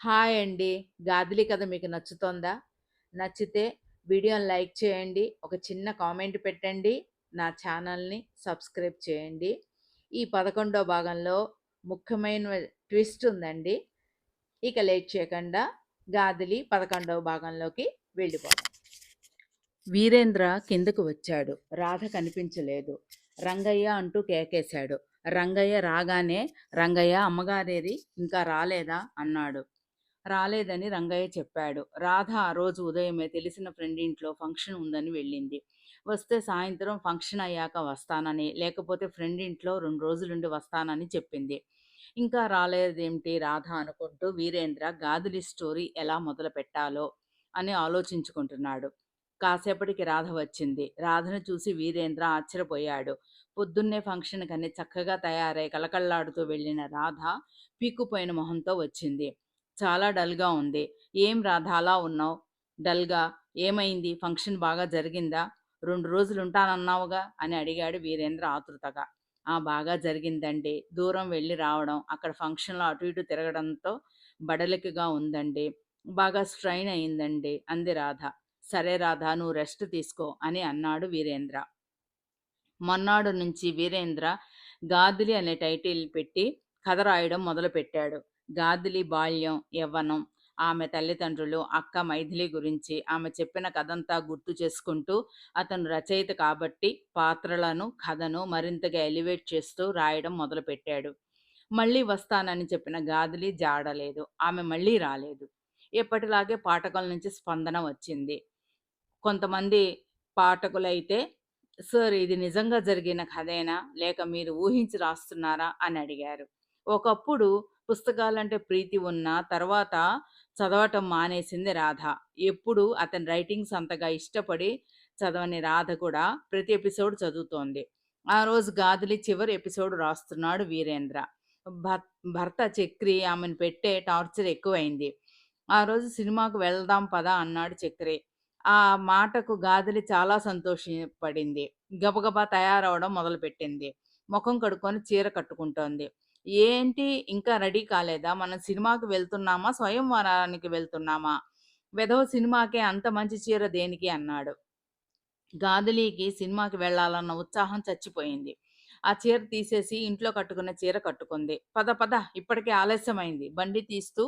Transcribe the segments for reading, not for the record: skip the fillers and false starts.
Hi అండి. 'గాదిలి' కథ మీకు నచ్చుతోందా? నచ్చితే వీడియోని లైక్ చేయండి. ఒక చిన్న కామెంట్ పెట్టండి. నా ఛానల్‌ని సబ్స్క్రైబ్ చేయండి. ఈ 11వ భాగంలో ముఖ్యమైన ట్విస్ట్ ఉందండి. ఇక లేట్ చేయకుండా 'గాదిలి' 11వ భాగంలోకి వెళ్ళిపోదాం. వీరేంద్ర కిందకు వచ్చాడు. రాధ కనిపించలేదు. రంగయ్య అంటూ కేకేశాడు. రంగయ్య రాగానే, రంగయ్య అమ్మగారేరి ఇంకా రాలేదా అన్నాడు. రాలేదని రంగయ్య చెప్పాడు. రాధ ఆ రోజు ఉదయమే తెలిసిన ఫ్రెండింట్లో ఫంక్షన్ ఉందని వెళ్ళింది. వస్తే సాయంత్రం ఫంక్షన్ అయ్యాక వస్తానని, లేకపోతే ఫ్రెండింట్లో 2 రోజులుండి వస్తానని చెప్పింది. ఇంకా రాలేదేమిటి రాధ అనుకుంటూ వీరేంద్ర గాదిలి స్టోరీ ఎలా మొదలు పెట్టాలో అని ఆలోచించుకుంటున్నాడు. కాసేపటికి రాధ వచ్చింది. రాధను చూసి వీరేంద్ర ఆశ్చర్యపోయాడు. పొద్దున్నే ఫంక్షన్ కని చక్కగా తయారై కళకళలాడుతూ వెళ్ళిన రాధ పీక్కుపోయిన మొహంతో వచ్చింది. చాలా డల్‌గా ఉంది. "ఏం రాధా అలా ఉన్నావు? డల్‌గా. ఏమైంది? ఫంక్షన్ బాగా జరిగిందా? 2 రోజులుంటానన్నావుగా" అని అడిగాడు వీరేంద్ర ఆతృతగా. "ఆ! బాగా జరిగిందండి. దూరం వెళ్ళి రావడం, అక్కడ ఫంక్షన్‌లో అటు ఇటు తిరగడంతో బడలికగా ఉందండి. బాగా స్ట్రెయిన్ అయిందండి" అంది రాధ. "సరే రాధా! నువ్వు రెస్ట్ తీసుకో" అని అన్నాడు వీరేంద్ర. మర్నాడు నుంచి వీరేంద్ర 'గాదిలి' అనే టైటిల్ పెట్టి కథ రాయడం మొదలుపెట్టాడు. గాదిలి బాల్యం, యవ్వనం, ఆమె తల్లిదండ్రులు, అక్క మైథిలి గురించి ఆమె చెప్పిన కథంతా గుర్తు చేసుకుంటూ అతను రచయిత కాబట్టి పాత్రలను, కథను మరింతగా ఎలివేట్ చేస్తూ రాయడం మొదలుపెట్టాడు. మళ్ళీ వస్తానని చెప్పిన గాదిలి జాడలేదు. ఆమె మళ్ళీ రాలేదు. ఎప్పటిలాగే పాఠకుల నుంచి స్పందన వచ్చింది. కొంతమంది పాఠకులైతే, "సార్ ఇది నిజంగా జరిగిన కథేనా? లేక మీరు ఊహించి రాస్తున్నారా?" అని అడిగారు. ఒకప్పుడు పుస్తకాలంటే ప్రీతి ఉన్నా, తర్వాత చదవటం మానేసింది రాధ. ఎప్పుడూ అతని రైటింగ్స్ అంతగా ఇష్టపడి చదవని రాధ కూడా ప్రతి ఎపిసోడ్ చదువుతోంది. ఆ రోజు 'గాదిలి' చివరి ఎపిసోడ్ రాస్తున్నాడు వీరేంద్ర. భర్ భర్త చక్రి ఆమెను పెట్టే టార్చర్ ఎక్కువైంది. "ఆ రోజు సినిమాకు వెళ్దాం పద" అన్నాడు చక్రి. ఆ మాటకు గాదిలి చాలా సంతోషపడింది. గబగబా తయారవ్వడం మొదలుపెట్టింది. మొఖం కడుక్కొని చీర కట్టుకుంటోంది. "ఏంటి ఇంకా రెడీ కాలేదా? మనం సినిమాకి వెళ్తున్నామా? స్వయంవరానికి వెళ్తున్నామా? వెధవ సినిమాకే అంత మంచి చీర దేనికి?" అన్నాడు. గాదిలీకి సినిమాకి వెళ్ళాలన్న ఉత్సాహం చచ్చిపోయింది. ఆ చీర తీసేసి ఇంట్లో కట్టుకున్న చీర కట్టుకుంది. "పద పద ఇప్పటికే ఆలస్యమైంది" బండి తీస్తూ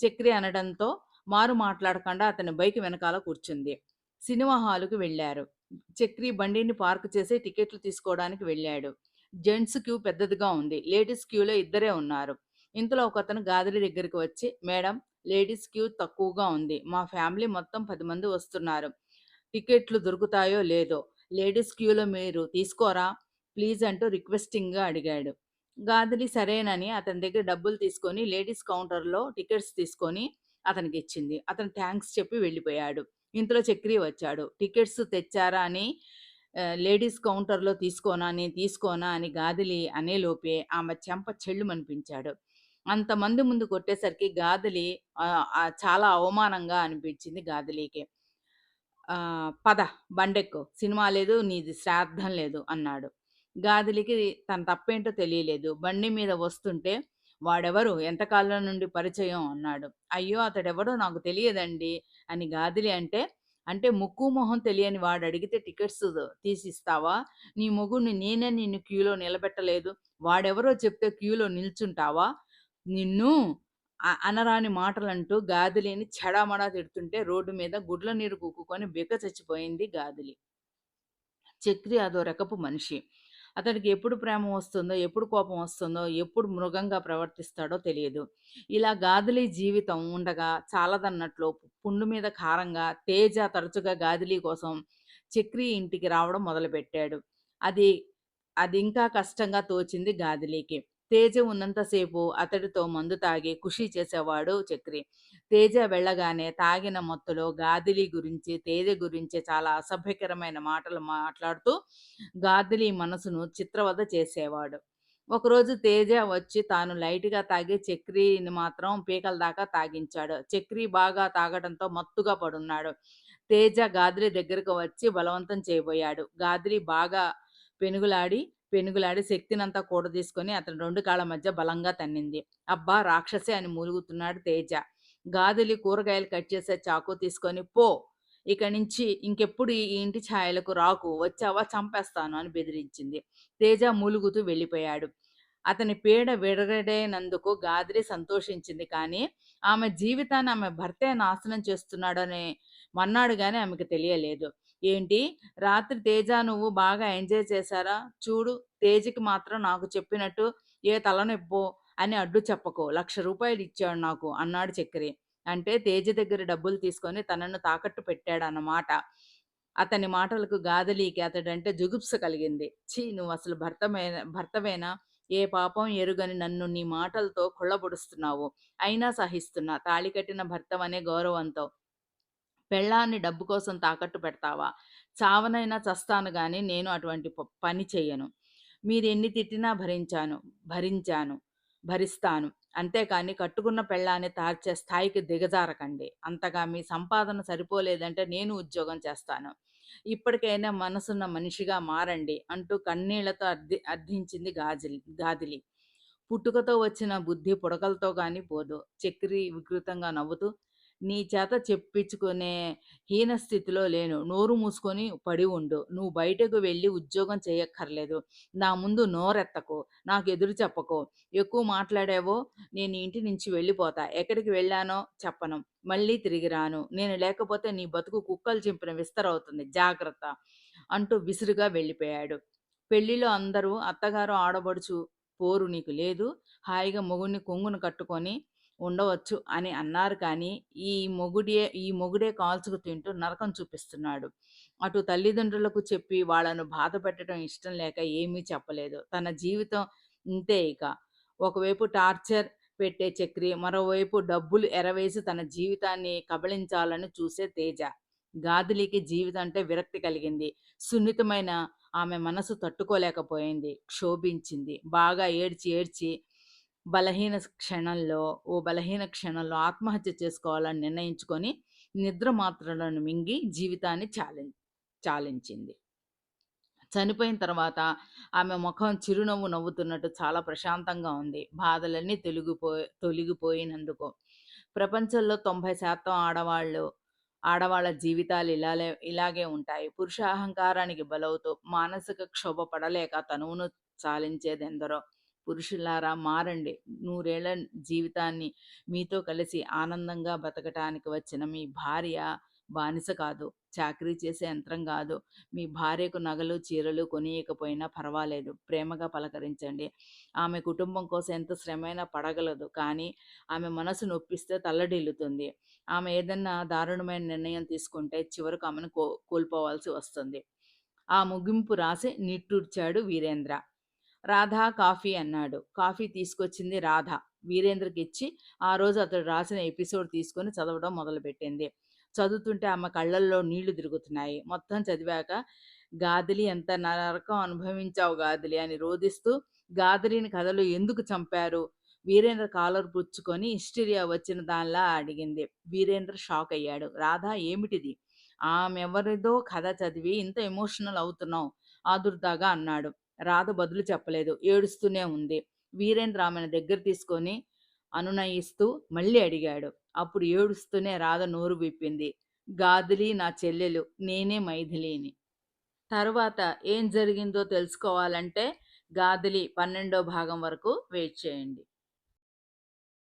చక్రి అనడంతో మారు మాట్లాడకుండా అతని బైక్ వెనకాల కూర్చుంది. సినిమా హాలుకి వెళ్లారు. చక్రి బండిని పార్క్ చేసి టికెట్లు తీసుకోవడానికి వెళ్ళాడు. జెంట్స్ క్యూ పెద్దదిగా ఉంది. లేడీస్ క్యూలో ఇద్దరే ఉన్నారు. ఇంతలో ఒకతను గాదిలి దగ్గరికి వచ్చి, "మేడం, లేడీస్ క్యూ తక్కువగా ఉంది. మా ఫ్యామిలీ మొత్తం 10 మంది వస్తున్నారు. టికెట్లు దొరుకుతాయో లేదో, లేడీస్ క్యూలో మీరు తీసుకోరా ప్లీజ్ అంటూ రిక్వెస్టింగ్‌గా అడిగాడు. గాదిలి సరేనని అతని దగ్గర డబ్బులు తీసుకొని లేడీస్ కౌంటర్‌లో టికెట్స్ తీసుకొని అతనికిచ్చింది. అతను థాంక్స్ చెప్పి వెళ్ళిపోయాడు. ఇంతలో చక్రి వచ్చాడు. "టికెట్స్ తెచ్చారా" అని లేడీస్ కౌంటర్‌లో తీసుకోనా? నేను తీసుకోనా? అని గాదిలి అనేలోపే ఆమె చెంప చెళ్ళుమనిపించాడు. అంతమంది ముందు కొట్టేసరికి గాదిలి చాలా అవమానంగా అనిపించింది గాదిలికి. "పద బండెక్కు. సినిమా లేదు, నీది శ్రాద్ధం లేదు" అన్నాడు. గాదిలికి తన తప్పేంటో తెలియలేదు. బండి మీద వస్తుంటే, "వాడెవరు? ఎంతకాలం నుండి పరిచయం?" అన్నాడు. "అయ్యో! అతడెవడో నాకు తెలియదండి" అని గాదిలి అంటే, "అంటే ముక్కు, మొహం తెలియని వాడడిగితే టికెట్స్ తీసిస్తావా? నీ మొగుడిని నేనే నిన్ను క్యూలో నిలబెట్టలేదు. వాడెవరో చెప్తే క్యూలో నిల్చుంటావా? నిన్ను" అనరాని మాటలంటూ గాదిలిని చెడామడా తిడుతుంటే రోడ్డు మీద గుడ్ల నీరు కుక్కుకొని బిక్క చచ్చిపోయింది గాదిలి. చక్రి అదో రకపు మనిషి. అతడికి ఎప్పుడు ప్రేమ వస్తుందో, ఎప్పుడు కోపం వస్తుందో, ఎప్పుడు మృగంగా ప్రవర్తిస్తాడో తెలియదు. ఇలా గాదిలి జీవితం ఉండగా చాలదన్నట్లు పుండు మీద కారంగా తేజ తరచుగా గాదిలి కోసం చక్రి ఇంటికి రావడం మొదలుపెట్టాడు. అది అదింకా కష్టంగా తోచింది గాదిలికి. తేజ ఉన్నంత సేపు అతడితో మందు తాగి ఖుషీ చేసేవాడు చక్రి. తేజ వెళ్ళగానే తాగిన మత్తులో గాదిలి గురించి, తేజ గురించి చాలా అసభ్యకరమైన మాటలు మాట్లాడుతూ గాదిలి మనసును చిత్రవద చేసేవాడు. ఒకరోజు తేజ వచ్చి తాను లైట్‌గా తాగి చక్రిని మాత్రం పీకల దాకా తాగించాడు. చక్రి బాగా తాగడంతో మత్తుగా పడున్నాడు. తేజ గాదిలి దగ్గరకు వచ్చి బలవంతం చేయబోయాడు. గాదిలి బాగా పెనుగులాడి, పెనుగులాడి శక్తినంతా కూడదీసుకొని అతని 2 కాళ్ళ మధ్య బలంగా తన్నింది. "అబ్బా! రాక్షసి" అని మూలుగుతున్నాడు తేజ. గాదిలి కూరగాయలు కట్ చేసే చాకు తీసుకొని, "పో! ఇక నుంచి ఇంకెప్పుడు ఈ ఇంటి ఛాయలకు రాకు. వచ్చావా చంపేస్తాను" అని బెదిరించింది. తేజ మూలుగుతూ వెళ్ళిపోయాడు. అతని పీడ విరగడైనందుకు గాదిలి సంతోషించింది. కానీ, ఆమె జీవితాన్ని ఆమె భర్తే నాశనం చేస్తున్నాడనే మర్నాడు గాని ఆమెకు తెలియలేదు. "ఏంటి? రాత్రి తేజ నువ్వు బాగా ఎంజాయ్ చేశారా? చూడు, తేజకి మాత్రం నాకు చెప్పినట్టు ఏ తలనొప్పో అని అడ్డు చెప్పకు. ₹1,00,000 ఇచ్చాడు నాకు" అన్నాడు చక్రి. అంటే తేజ దగ్గర డబ్బులు తీసుకొని తనను తాకట్టు పెట్టాడన్నమాట. అతని మాటలకు గాదలీకి అతడంటే జుగుప్స కలిగింది. ఛీ! నువ్వసలు భర్తవేనా? ఏ పాపం ఎరుగని నన్ను నీ మాటలతో కుళ్ళబొడుస్తున్నావు. అయినా సహిస్తున్నా. తాళి కట్టిన భర్తవనే గౌరవంతో. పెళ్ళాన్ని డబ్బు కోసం తాకట్టు పెడతావా? చావనైనా చస్తాను గానీ నేను అటువంటి పని చెయ్యను. మీరెన్ని తిట్టినా భరించాను. భరిస్తాను. అంతేకాని కట్టుకున్న పెళ్ళాన్ని తార్చే స్థాయికి దిగజారకండి. అంతగా మీ సంపాదన సరిపోలేదంటే నేను ఉద్యోగం చేస్తాను. ఇప్పటికైనా మనసున్న మనిషిగా మారండి అంటూ కన్నీళ్లతో అర్థించింది గాదిలి. పుట్టుకతో వచ్చిన బుద్ధి పుడకలతో గాని పోదు. చక్రి వికృతంగా నవ్వుతూ, నీ చేత చెప్పించుకునే హీన స్థితిలో లేను. నోరు మూసుకొని పడి ఉండు. నువ్వు బయటకు వెళ్ళి ఉద్యోగం చేయక్కర్లేదు. నా ముందు నోరెత్తకు. నాకు ఎదురు చెప్పకు. ఎక్కువ మాట్లాడావో నేను ఇంటి నుంచి వెళ్ళిపోతా. ఎక్కడికి వెళ్ళానో చెప్పను. మళ్ళీ తిరిగి రాను. నేను లేకపోతే నీ బతుకు కుక్కలు చింపిన విస్తరవుతుంది. జాగ్రత్త! అంటూ విసురుగా వెళ్ళిపోయాడు. పెళ్ళిలో అందరూ అత్తగారు, ఆడబడుచు పోరు నీకు లేదు. హాయిగా మొగుడిని కొంగున కట్టుకొని ఉండవచ్చు అని అన్నారు కానీ, ఈ మొగుడే కాల్చుకు తింటూ నరకం చూపిస్తున్నాడు. అటు తల్లిదండ్రులకు చెప్పి వాళ్ళను బాధ పెట్టడం ఇష్టం లేక ఏమీ చెప్పలేదు. తన జీవితం ఇంతే ఇక. ఒకవైపు టార్చర్ పెట్టే చక్రి, మరోవైపు డబ్బులు ఎరవేసి తన జీవితాన్ని కబళించాలని చూసే తేజ. గాదిలికి జీవితం అంటే విరక్తి కలిగింది. సున్నితమైన ఆమె మనసు తట్టుకోలేకపోయింది. క్షోభించింది. బాగా ఏడ్చి ఏడ్చి బలహీన క్షణంలో ఆత్మహత్య చేసుకోవాలని నిర్ణయించుకొని నిద్ర మాత్రలను మింగి జీవితాన్ని చాలించింది. చనిపోయిన తర్వాత ఆమె ముఖం చిరునవ్వు నవ్వుతున్నట్టు చాలా ప్రశాంతంగా ఉంది. బాధలన్నీ తొలగిపోయినందుకు. ప్రపంచంలో 90% ఆడవాళ్ళ జీవితాలు ఇలాగే ఉంటాయి. పురుష అహంకారానికి బలవుతూ మానసిక క్షోభ పడలేక తనువును చాలించేదెందరో. పురుషులారా మారండి. నూరేళ్ల జీవితాన్ని మీతో కలిసి ఆనందంగా బతకటానికి వచ్చిన మీ భార్య బానిస కాదు. చాకిరీ చేసే యంత్రం కాదు. మీ భార్యకు నగలు, చీరలు కొనియకపోయినా పర్వాలేదు. ప్రేమగా పలకరించండి. ఆమె కుటుంబం కోసం ఎంత శ్రమైనా పడగలదు. కానీ ఆమె మనసు నొప్పిస్తే తల్లడిల్లుతుంది. ఆమె ఏదన్నా దారుణమైన నిర్ణయం తీసుకుంటే చివరకు ఆమెను కోల్పోవాల్సి వస్తుంది. ఆ ముగింపు రాసి నిట్టూర్చాడు వీరేంద్ర. రాధా కాఫీ అన్నాడు. కాఫీ తీసుకొచ్చింది రాధ. వీరేంద్రకిచ్చి ఆ రోజు అతడు రాసిన ఎపిసోడ్ తీసుకొని చదవడం మొదలుపెట్టింది. చదువుతుంటే ఆమె కళ్ళల్లో నీళ్లు తిరుగుతున్నాయి. మొత్తం చదివాక గాదిలి ఎంత నరకం అనుభవించావు గాదిలి అని రోదిస్తూ గాదిలిని కథలో ఎందుకు చంపారు? వీరేంద్ర కాలర్ పుచ్చుకొని హిస్టీరియా వచ్చిన దానిలా అడిగింది. వీరేంద్ర షాక్ అయ్యాడు. రాధా ఏమిటిది? ఆమెవరిదో కథ చదివి ఇంత ఎమోషనల్ అవుతున్నావు ఆదుర్దాగా అన్నాడు. రాధ బదులు చెప్పలేదు. ఏడుస్తూనే ఉంది. వీరేంద్ర ఆమెను దగ్గర తీసుకొని అనునయిస్తూ మళ్ళీ అడిగాడు. అప్పుడు ఏడుస్తూనే రాధ నోరు విప్పింది. గాదిలి నా చెల్లెలు. నేనే మైథిలిని. తరువాత ఏం జరిగిందో తెలుసుకోవాలంటే గాదిలి 12వ భాగం వరకు వెయిట్ చేయండి.